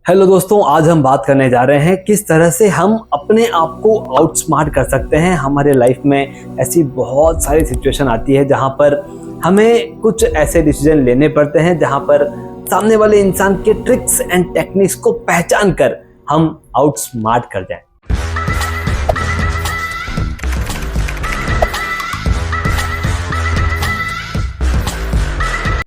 Hello दोस्तों, आज हम बात करने जा रहे हैं किस तरह से हम अपने आप को आउटस्मार्ट कर सकते हैं। हमारे लाइफ में ऐसी बहुत सारी सिचुएशन आती है जहां पर हमें कुछ ऐसे डिसीजन लेने पड़ते हैं जहां पर सामने वाले इंसान के ट्रिक्स एंड टेक्निक्स को पहचान कर हम आउटस्मार्ट कर जाएं।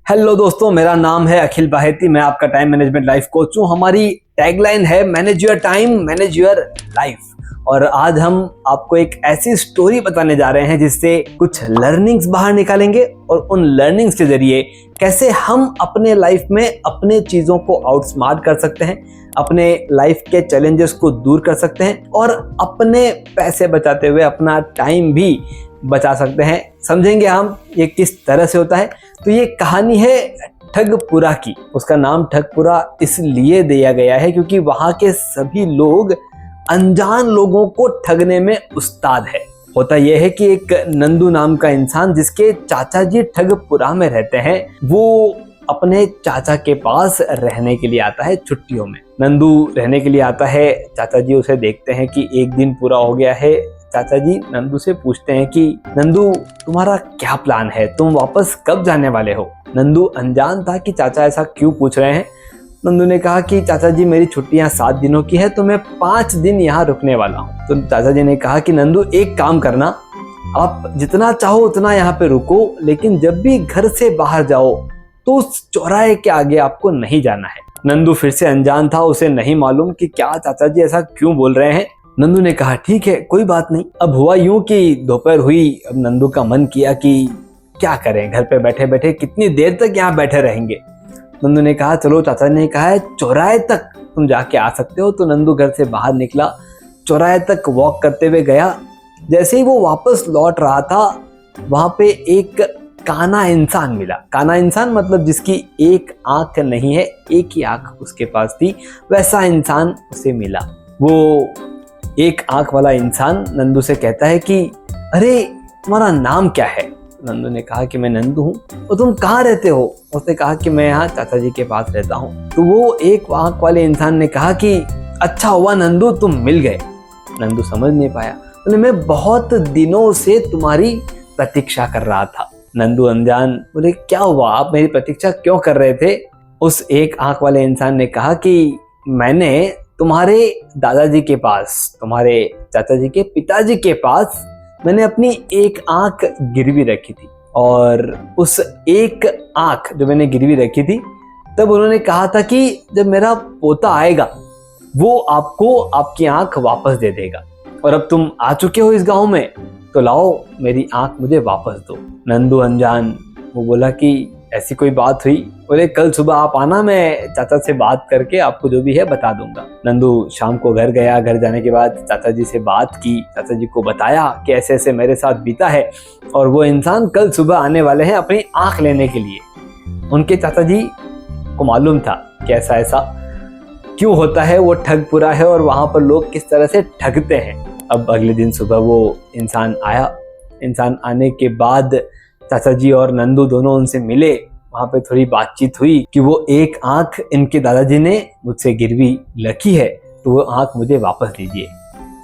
हेलो दोस्तों, मेरा नाम है अखिल बाहेती। मैं आपका टाइम मैनेजमेंट लाइफ कोच हूँ। हमारी टैगलाइन है manage your time, manage your life. और आज हम आपको एक ऐसी स्टोरी बताने जा रहे हैं जिससे कुछ लर्निंग्स बाहर निकालेंगे और उन लर्निंग्स के जरिए कैसे हम अपने लाइफ में अपने चीजों को आउटस्मार्ट कर सकते हैं, अपने लाइफ के चैलेंजेस को दूर कर सकते हैं और अपने पैसे बचाते हुए अपना टाइम भी बचा सकते हैं। समझेंगे हम ये किस तरह से होता है। तो ये कहानी है ठगपुरा की। उसका नाम ठगपुरा इसलिए दिया गया है क्योंकि वहां के सभी लोग अनजान लोगों को ठगने में उस्ताद है। होता यह है कि एक नंदू नाम का इंसान जिसके चाचा जी ठगपुरा में रहते हैं, वो अपने चाचा के पास रहने के लिए आता है छुट्टियों में। नंदू रहने के लिए आता है। चाचा जी उसे देखते हैं कि एक दिन पूरा हो गया है। चाचा जी नंदू से पूछते हैं कि नंदू, तुम्हारा क्या प्लान है, तुम वापस कब जाने वाले हो। नंदू अनजान था कि चाचा ऐसा क्यों पूछ रहे हैं। नंदू ने कहा कि चाचा जी मेरी छुट्टियां 7 दिनों की है तो मैं 5 दिन यहाँ रुकने वाला हूँ। तो चाचा जी ने कहा कि नंदू एक काम करना, आप जितना चाहो उतना यहाँ पे रुको, लेकिन जब भी घर से बाहर जाओ तो उस चौराहे के आगे आपको नहीं जाना है। नंदू फिर से अनजान था, उसे नहीं मालूम कि क्या चाचा जी ऐसा क्यों बोल रहे हैं। नंदू ने कहा ठीक है, कोई बात नहीं। अब हुआ यूं कि दोपहर हुई। अब नंदू का मन किया कि क्या करें, घर पे बैठे बैठे कितनी देर तक यहाँ बैठे रहेंगे। नंदू ने कहा चलो, चाचा ने कहा है चौराहे तक तुम जाके आ सकते हो। तो नंदू घर से बाहर निकला, चौराहे तक वॉक करते हुए गया। जैसे ही वो वापस लौट रहा था, वहां पे एक काना इंसान मिला। काना इंसान मतलब जिसकी एक आंख नहीं है, एक ही आंख उसके पास थी, वैसा इंसान उसे मिला। वो एक आंख वाला इंसान नंदू से कहता है कि अरे तुम्हारा नाम क्या है। नंदू ने कहा कि मैं नंदू हूँ। और तुम कहाँ रहते हो। उसने कहा कि मैं यहाँ चाचा जी के पास रहता हूँ। तो वो एक आंख वाले इंसान ने कहा कि अच्छा हुआ नंदू, तुम मिल गए। नंदू समझ नहीं पाया। बोले मैं बहुत दिनों से तुम्हारी प्रतीक्षा कर रहा था। नंदू अनजान बोले क्या हुआ, आप मेरी प्रतीक्षा क्यों कर रहे थे। उस एक आंख वाले इंसान ने कहा कि मैंने तुम्हारे दादाजी के पास, तुम्हारे चाचा जी के पिताजी के पास मैंने अपनी एक आंख गिरवी रखी थी, और उस एक आंख जो मैंने गिरवी रखी थी, तब उन्होंने कहा था कि जब मेरा पोता आएगा वो आपको आपकी आंख वापस दे देगा। और अब तुम आ चुके हो इस गांव में, तो लाओ मेरी आंख मुझे वापस दो। नंदू अनजान वो बोला कि ऐसी कोई बात हुई। बोले कल सुबह आप आना, मैं चाचा से बात करके आपको जो भी है बता दूंगा। नंदू शाम को घर गया। घर जाने के बाद चाचा जी से बात की, चाचा जी को बताया कि ऐसे ऐसे मेरे साथ बीता है और वो इंसान कल सुबह आने वाले हैं अपनी आंख लेने के लिए। उनके चाचा जी को मालूम था कि ऐसा ऐसा क्यों होता है, वो ठगपुरा है और वहां पर लोग किस तरह से ठगते हैं। अब अगले दिन सुबह वो इंसान आया। इंसान आने के बाद चाचा जी और नंदू दोनों उनसे मिले। वहां पे थोड़ी बातचीत हुई कि वो एक आंख इनके दादाजी ने मुझसे गिरवी रखी है, तो वो आंख मुझे वापस दीजिए।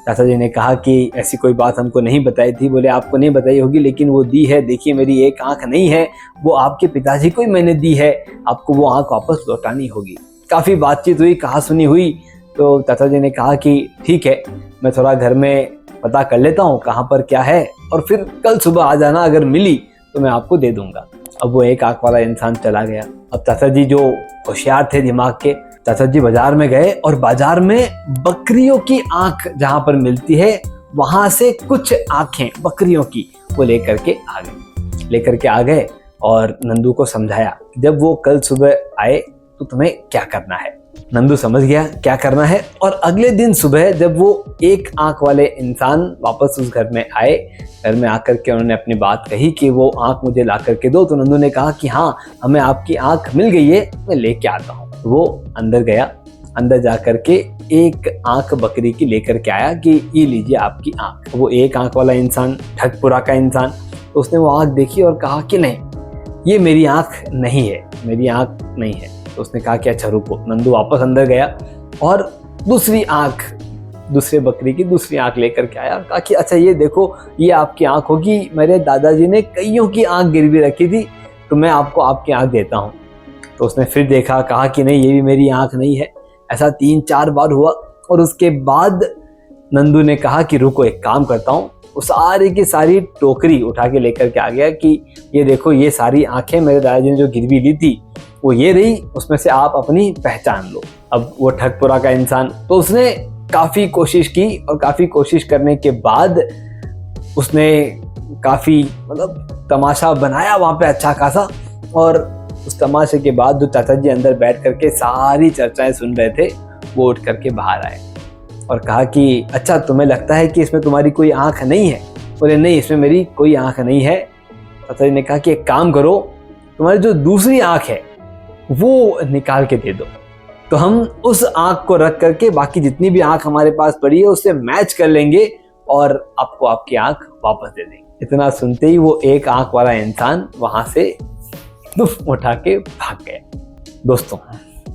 चाचा जी ने कहा कि ऐसी कोई बात हमको नहीं बताई थी। बोले आपको नहीं बताई होगी, लेकिन वो दी है। देखिए मेरी एक आंख नहीं है, वो आपके पिताजी को ही मैंने दी है, आपको वो आंख वापस लौटानी होगी। काफी बातचीत हुई, कहा सुनी हुई। तो चाचा जी ने कहा कि ठीक है, मैं थोड़ा घर में पता कर लेता हूँ कहाँ पर क्या है, और फिर कल सुबह आ जाना, अगर मिली तो मैं आपको दे दूंगा। अब वो एक आंख वाला इंसान चला गया। अब चाचा जी जो होशियार थे दिमाग के, चाचा जी बाजार में गए और बाजार में बकरियों की आंख जहां पर मिलती है, वहां से कुछ आंखें बकरियों की वो लेकर के आ गए और नंदू को समझाया जब वो कल सुबह आए तो तुम्हें क्या करना है। नंदू समझ गया क्या करना है। और अगले दिन सुबह जब वो एक आंख वाले इंसान वापस उस घर में आए, घर में आकर के उन्होंने अपनी बात कही कि वो आंख मुझे ला करके दो। तो नंदू ने कहा कि हाँ, हमें आपकी आंख मिल गई है, मैं लेके आता हूँ। वो अंदर गया। अंदर जा करके एक आंख बकरी की लेकर के आया कि ये लीजिए आपकी आंख। वो एक आंख वाला इंसान, ठगपुरा का इंसान, तो उसने वो आंख देखी और कहा कि नहीं, ये मेरी आंख नहीं है, मेरी आंख नहीं है। तो उसने कहा कि अच्छा रुको। नंदू वापस अंदर गया। और दूसरी आंख, दूसरे बकरी की दूसरी आंख लेकर के आया और कहा कि अच्छा ये देखो, ये आपकी आंख होगी, मेरे दादाजी ने कईयों की आंख गिरवी रखी थी, तो मैं आपको आपकी आंख देता हूँ। तो उसने फिर देखा, कहा कि नहीं, ये भी मेरी आंख नहीं है। ऐसा 3-4 बार हुआ और उसके बाद नंदू ने कहा कि रुको, एक काम करता हूँ। वो सारी की सारी टोकरी उठा के लेकर के आ गया कि ये देखो, ये सारी आंखें मेरे दादाजी ने जो गिरवी ली थी वो ये रही, उसमें से आप अपनी पहचान लो। अब वो ठगपुरा का इंसान, तो उसने काफ़ी कोशिश की और काफ़ी कोशिश करने के बाद उसने काफ़ी मतलब तमाशा बनाया वहाँ पे अच्छा खासा। और उस तमाशे के बाद जो चाचा जी अंदर बैठ करके सारी चर्चाएं सुन रहे थे, वो उठ करके बाहर आए और कहा कि अच्छा, तुम्हें लगता है कि इसमें तुम्हारी कोई आंख नहीं है? बोले नहीं, इसमें मेरी कोई आंख नहीं है। चाचा जी ने कहा कि एक काम करो, तुम्हारी जो दूसरी आंख है वो निकाल के दे दो, तो हम उस आंख को रख करके बाकी जितनी भी आंख हमारे पास पड़ी है उससे मैच कर लेंगे और आपको आपकी आंख वापस दे देंगे। इतना सुनते ही वो एक आंख वाला इंसान वहां से दुफ उठा के भाग गया। दोस्तों,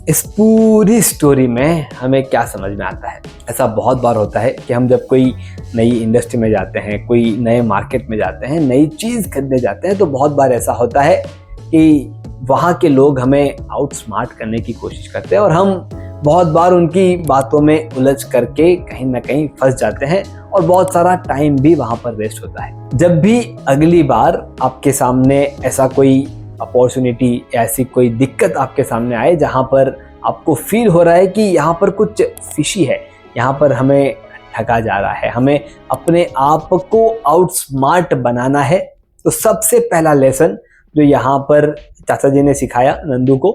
इस पूरी स्टोरी में हमें क्या समझ में आता है? ऐसा बहुत बार होता है कि हम जब कोई नई इंडस्ट्री में जाते हैं, कोई नए मार्केट में जाते हैं, नई चीज़ खरीदने जाते हैं, तो बहुत बार ऐसा होता है कि वहाँ के लोग हमें आउट स्मार्ट करने की कोशिश करते हैं और हम बहुत बार उनकी बातों में उलझ करके कहीं ना कहीं फंस जाते हैं और बहुत सारा टाइम भी वहाँ पर वेस्ट होता है। जब भी अगली बार आपके सामने ऐसा कोई अपॉर्चुनिटी, ऐसी कोई दिक्कत आपके सामने आए जहाँ पर आपको फील हो रहा है कि यहाँ पर कुछ फिशी है, यहाँ पर हमें ठगा जा रहा है, हमें अपने आप को आउट स्मार्ट बनाना है, तो सबसे पहला लेसन जो यहाँ पर चाचा जी ने सिखाया नंदू को,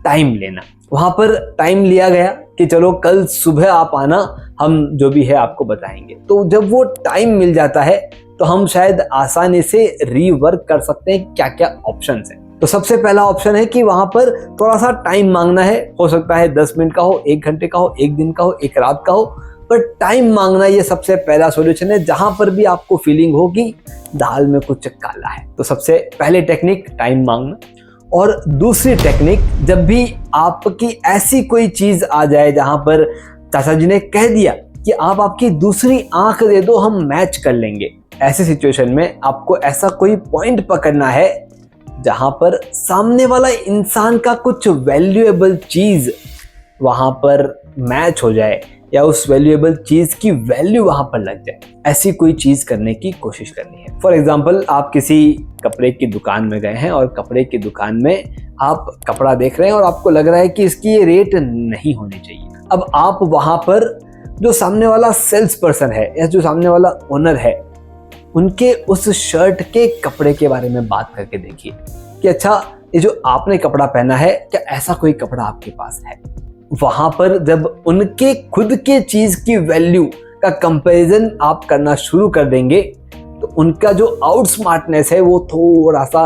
टाइम लेना। वहाँ पर टाइम लिया गया कि चलो कल सुबह आप आना, हम जो भी है आपको बताएंगे। तो जब वो टाइम मिल जाता है तो हम शायद आसानी से रीवर्क कर सकते हैं क्या क्या ऑप्शंस हैं। तो सबसे पहला ऑप्शन है कि वहाँ पर थोड़ा सा टाइम मांगना है। हो सकता है 10 मिनट का हो, 1 घंटे का हो, 1 दिन का हो, 1 रात का हो, पर टाइम मांगना ये सबसे पहला सॉल्यूशन है। जहां पर भी आपको फीलिंग हो कि दाल में कुछ काला है, तो सबसे पहले टेक्निक टाइम मांगना। और दूसरी टेक्निक, जब भी आपकी ऐसी कोई चीज आ जाए जहां पर चाचा जी ने कह दिया कि आप आपकी दूसरी आंख दे दो, हम मैच कर लेंगे, ऐसी सिचुएशन में आपको ऐसा कोई पॉइंट पकड़ना है जहां पर सामने वाला इंसान का कुछ वैल्यूएबल चीज वहां पर मैच हो जाए या उस वैल्यूएबल चीज की वैल्यू वहां पर लग जाए। ऐसी कोई चीज करने की कोशिश करनी है। फॉर एग्जाम्पल, आप किसी कपड़े की दुकान में गए हैं और कपड़े की दुकान में आप कपड़ा देख रहे हैं और आपको लग रहा है कि इसकी ये रेट नहीं होनी चाहिए। अब आप वहां पर जो सामने वाला सेल्स पर्सन है या जो सामने वाला ओनर है, उनके उस शर्ट के कपड़े के बारे में बात करके देखिए कि अच्छा, ये जो आपने कपड़ा पहना है, क्या ऐसा कोई कपड़ा आपके पास है? वहां पर जब उनके खुद के चीज की वैल्यू का कंपैरिजन आप करना शुरू कर देंगे तो उनका जो आउट स्मार्टनेस है वो थोड़ा सा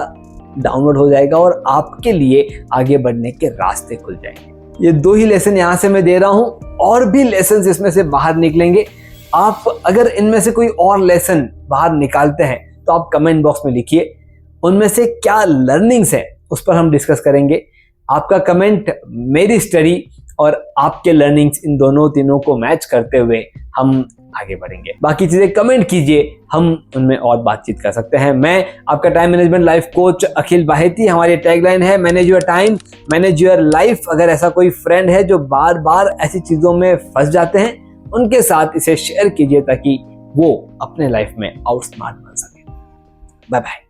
डाउनवर्ड हो जाएगा और आपके लिए आगे बढ़ने के रास्ते खुल जाएंगे। ये 2 ही लेसन यहाँ से मैं दे रहा हूँ, और भी लेसन इसमें से बाहर निकलेंगे। आप अगर इनमें से कोई और लेसन बाहर निकालते हैं तो आप कमेंट बॉक्स में लिखिए, उनमें से क्या लर्निंग्स है उस पर हम डिस्कस करेंगे। आपका कमेंट मेरी स्टडी और आपके लर्निंग्स, इन दोनों तीनों को मैच करते हुए हम आगे बढ़ेंगे। बाकी चीजें कमेंट कीजिए, हम उनमें और बातचीत कर सकते हैं। मैं आपका टाइम मैनेजमेंट लाइफ कोच अखिल बाहेती। हमारी टैगलाइन है manage your time, manage your life. अगर ऐसा कोई फ्रेंड है जो बार बार ऐसी चीजों में फंस जाते हैं, उनके साथ इसे शेयर कीजिए ताकि वो अपने लाइफ में आउट स्मार्ट बन सके। Bye bye.